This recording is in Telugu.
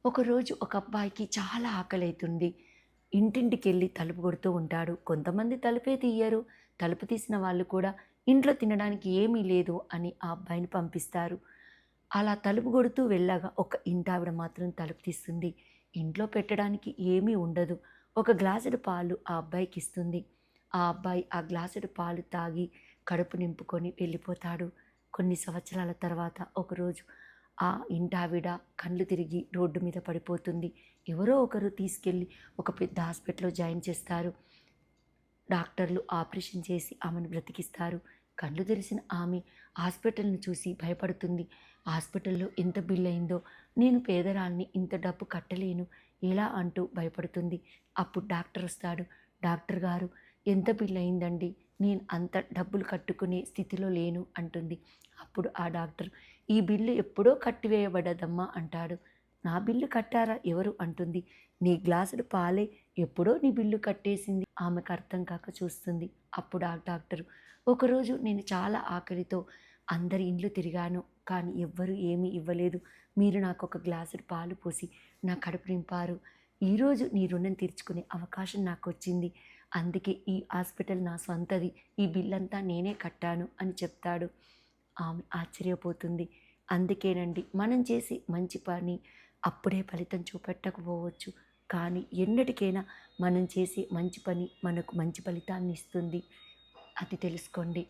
ఒకరోజు ఒక అబ్బాయికి చాలా ఆకలైతుంది. ఇంటింటికెళ్ళి తలుపు కొడుతూ ఉంటాడు. కొంతమంది తలుపే తీయరు. తలుపు తీసిన వాళ్ళు కూడా ఇంట్లో తినడానికి ఏమీ లేదు అని ఆ అబ్బాయిని పంపిస్తారు. అలా తలుపు కొడుతూ వెళ్ళగా ఒక ఇంటావిడ మాత్రం తలుపు తీస్తుంది. ఇంట్లో పెట్టడానికి ఏమీ ఉండదు. ఒక గ్లాసుడు పాలు ఆ అబ్బాయికిస్తుంది. ఆ అబ్బాయి ఆ గ్లాసుడు పాలు తాగి కడుపు నింపుకొని వెళ్ళిపోతాడు. కొన్ని సంవత్సరాల తర్వాత ఒకరోజు ఆ ఇంటావిడ కళ్ళు తిరిగి రోడ్డు మీద పడిపోతుంది. ఎవరో ఒకరు తీసుకెళ్ళి ఒక పెద్ద హాస్పిటల్‌లో జాయిన్ చేస్తారు. డాక్టర్లు ఆపరేషన్ చేసి ఆమెను బ్రతికిస్తారు. కళ్ళు తెరిసిన ఆమె హాస్పిటల్‌ని చూసి భయపడుతుంది. హాస్పిటల్‌లో ఎంత బిల్లయిందో, నేను పేదరాలిని, ఇంత డబ్బు కట్టలేను ఎలా అంటూ భయపడుతుంది. అప్పుడు డాక్టరొస్తాడు. డాక్టర్ గారు, ఎంత బిల్లయిందండి? నేను అంత డబ్బులు కట్టుకునే స్థితిలో లేను అంటుంది. అప్పుడు ఆ డాక్టర్, ఈ బిల్లు ఎప్పుడో కట్టివేయబడ్డదమ్మా అంటాడు. నా బిల్లు కట్టారా ఎవరు అంటుంది. నీ గ్లాసుడు పాలే ఎప్పుడో నీ బిల్లు కట్టేసింది. ఆమెకు అర్థం కాక చూస్తుంది. అప్పుడు ఆ డాక్టరు, ఒకరోజు నేను చాలా ఆకలితో అందరి ఇండ్లు తిరిగాను. కానీ ఎవ్వరు ఏమీ ఇవ్వలేదు. మీరు నాకొక గ్లాసుడు పాలు పోసి నా కడుపు నింపారు. ఈరోజు నీ రుణం తీర్చుకునే అవకాశం నాకొచ్చింది. అందుకే ఈ హాస్పిటల్ నా స్వంతది. ఈ బిల్లంతా నేనే కట్టాను అని చెప్తాడు. ఆమె ఆశ్చర్యపోతుంది. అందుకేనండి మనం చేసే మంచి పని అప్పుడే ఫలితం చూపెట్టకపోవచ్చు. కానీ ఎన్నటికైనా మనం చేసే మంచి పని మనకు మంచి ఫలితాన్ని ఇస్తుంది. అది తెలుసుకోండి.